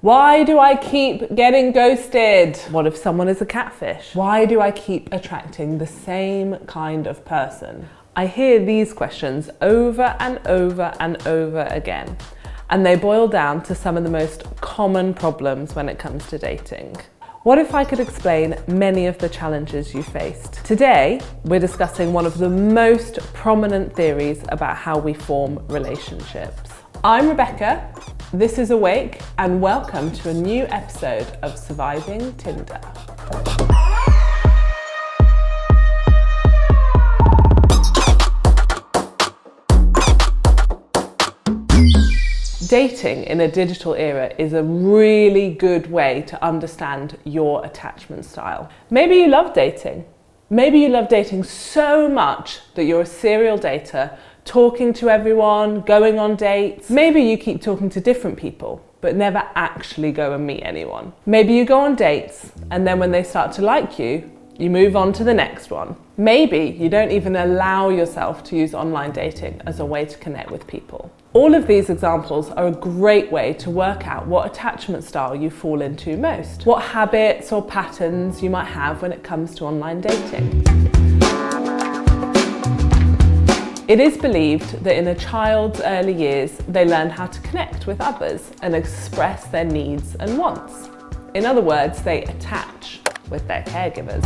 Why do I keep getting ghosted? What if someone is a catfish? Why do I keep attracting the same kind of person? I hear these questions over and over and over again, and they boil down to some of the most common problems when it comes to dating. What if I could explain many of the challenges you faced? Today, we're discussing one of the most prominent theories about how we form relationships. I'm Rebecca, this is Awake, and welcome to a new episode of Surviving Tinder. Dating in a digital era is a really good way to understand your attachment style. Maybe you love dating. Maybe you love dating so much that you're a serial dater, talking to everyone, going on dates. Maybe you keep talking to different people, but never actually go and meet anyone. Maybe you go on dates, and then when they start to like you, you move on to the next one. Maybe you don't even allow yourself to use online dating as a way to connect with people. All of these examples are a great way to work out what attachment style you fall into most, what habits or patterns you might have when it comes to online dating. It is believed that in a child's early years, they learn how to connect with others and express their needs and wants. In other words, they attach with their caregivers.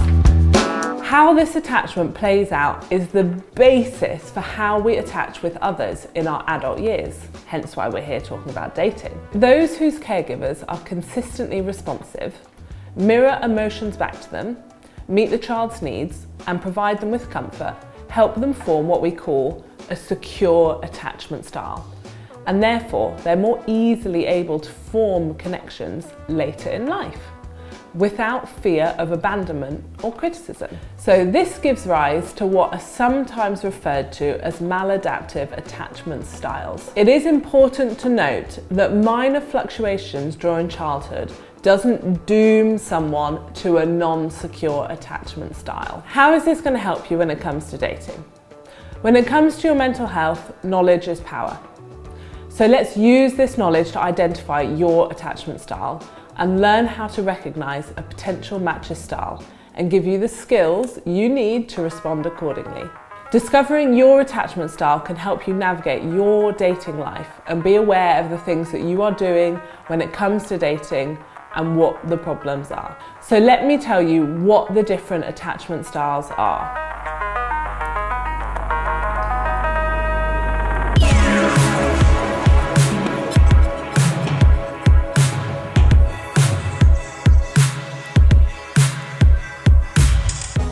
How this attachment plays out is the basis for how we attach with others in our adult years, hence why we're here talking about dating. Those whose caregivers are consistently responsive, mirror emotions back to them, meet the child's needs, and provide them with comfort, help them form what we call a secure attachment style. And therefore, they're more easily able to form connections later in life, without fear of abandonment or criticism. So this gives rise to what are sometimes referred to as maladaptive attachment styles. It is important to note that minor fluctuations during childhood doesn't doom someone to a non-secure attachment style. How is this going to help you when it comes to dating? When it comes to your mental health, knowledge is power. So let's use this knowledge to identify your attachment style and learn how to recognize a potential match's style and give you the skills you need to respond accordingly. Discovering your attachment style can help you navigate your dating life and be aware of the things that you are doing when it comes to dating and what the problems are. So let me tell you what the different attachment styles are.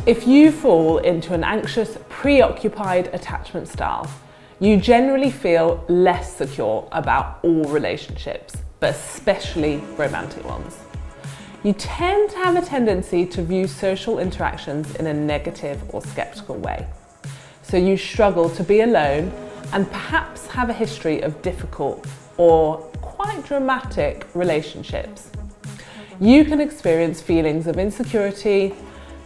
If you fall into an anxious, preoccupied attachment style, you generally feel less secure about all relationships, but especially romantic ones. You tend to have a tendency to view social interactions in a negative or skeptical way. So you struggle to be alone and perhaps have a history of difficult or quite dramatic relationships. You can experience feelings of insecurity,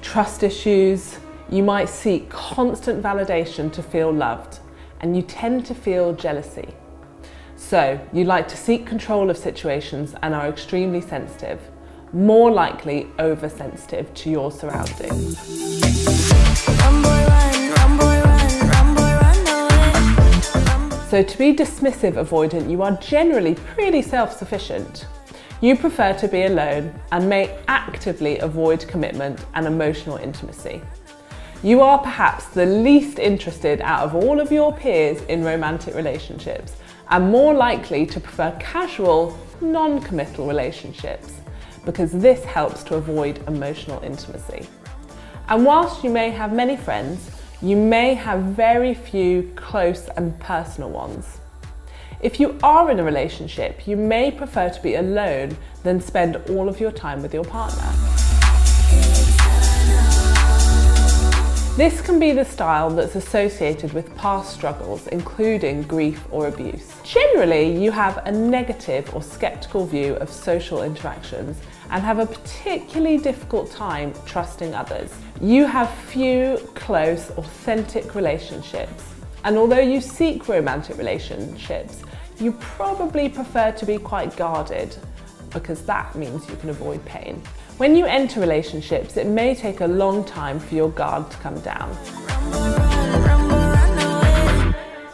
trust issues, you might seek constant validation to feel loved, and you tend to feel jealousy. So you like to seek control of situations and are extremely sensitive, more likely oversensitive to your surroundings. So to be dismissive avoidant, you are generally pretty self-sufficient. You prefer to be alone and may actively avoid commitment and emotional intimacy. You are perhaps the least interested out of all of your peers in romantic relationships and more likely to prefer casual, non-committal relationships because this helps to avoid emotional intimacy. And whilst you may have many friends, you may have very few close and personal ones. If you are in a relationship, you may prefer to be alone than spend all of your time with your partner. This can be the style that's associated with past struggles, including grief or abuse. Generally, you have a negative or skeptical view of social interactions and have a particularly difficult time trusting others. You have few close, authentic relationships. And although you seek romantic relationships, you probably prefer to be quite guarded because that means you can avoid pain. When you enter relationships, it may take a long time for your guard to come down.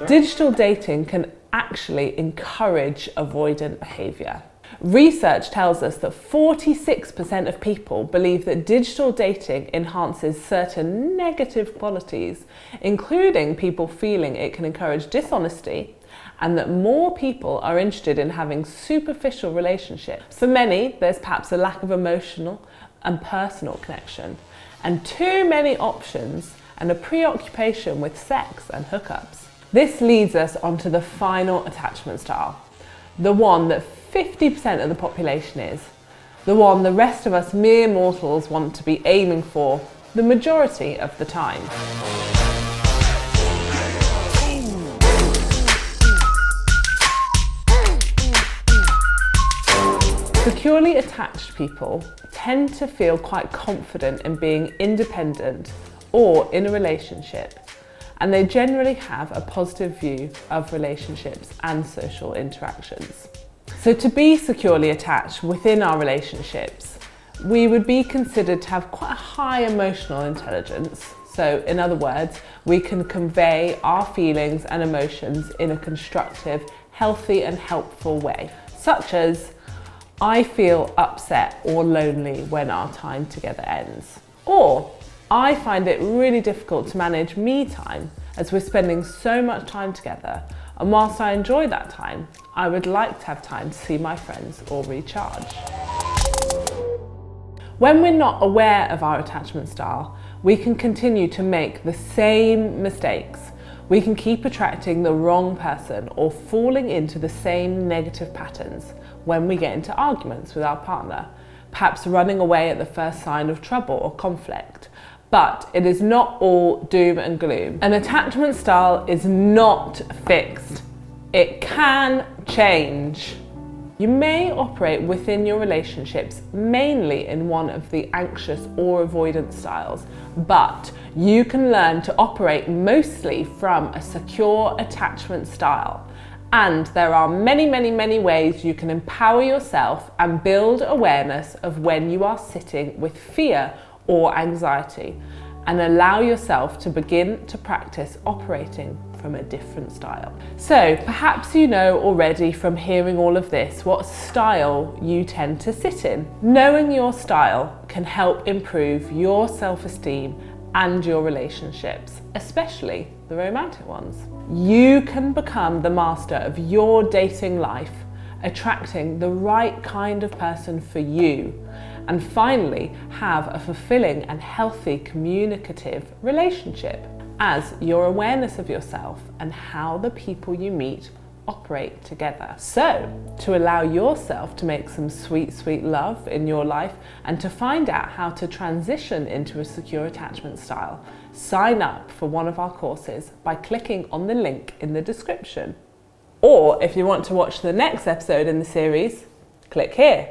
Digital dating can actually encourage avoidant behaviour. Research tells us that 46% of people believe that digital dating enhances certain negative qualities, including people feeling it can encourage dishonesty, and that more people are interested in having superficial relationships. For many, there's perhaps a lack of emotional and personal connection, and too many options and a preoccupation with sex and hookups. This leads us onto the final attachment style, the one that 50% of the population is, the one the rest of us mere mortals want to be aiming for the majority of the time. Securely attached people tend to feel quite confident in being independent or in a relationship, and they generally have a positive view of relationships and social interactions. So to be securely attached within our relationships, we would be considered to have quite a high emotional intelligence. So in other words, we can convey our feelings and emotions in a constructive, healthy and helpful way, such as, I feel upset or lonely when our time together ends. Or, I find it really difficult to manage me time as we're spending so much time together, and whilst I enjoy that time, I would like to have time to see my friends or recharge. When we're not aware of our attachment style, we can continue to make the same mistakes. We can keep attracting the wrong person or falling into the same negative patterns when we get into arguments with our partner, perhaps running away at the first sign of trouble or conflict. But it is not all doom and gloom. An attachment style is not fixed. It can change. You may operate within your relationships mainly in one of the anxious or avoidant styles, but you can learn to operate mostly from a secure attachment style. And there are many ways you can empower yourself and build awareness of when you are sitting with fear or anxiety, and allow yourself to begin to practice operating from a different style. So perhaps you know already from hearing all of this what style you tend to sit in. Knowing your style can help improve your self-esteem and your relationships, especially the romantic ones. You can become the master of your dating life, attracting the right kind of person for you, and finally have a fulfilling and healthy communicative relationship as your awareness of yourself and how the people you meet operate together. So, to allow yourself to make some sweet love in your life and to find out how to transition into a secure attachment style, sign up for one of our courses by clicking on the link in the description. Or if you want to watch the next episode in the series, click here.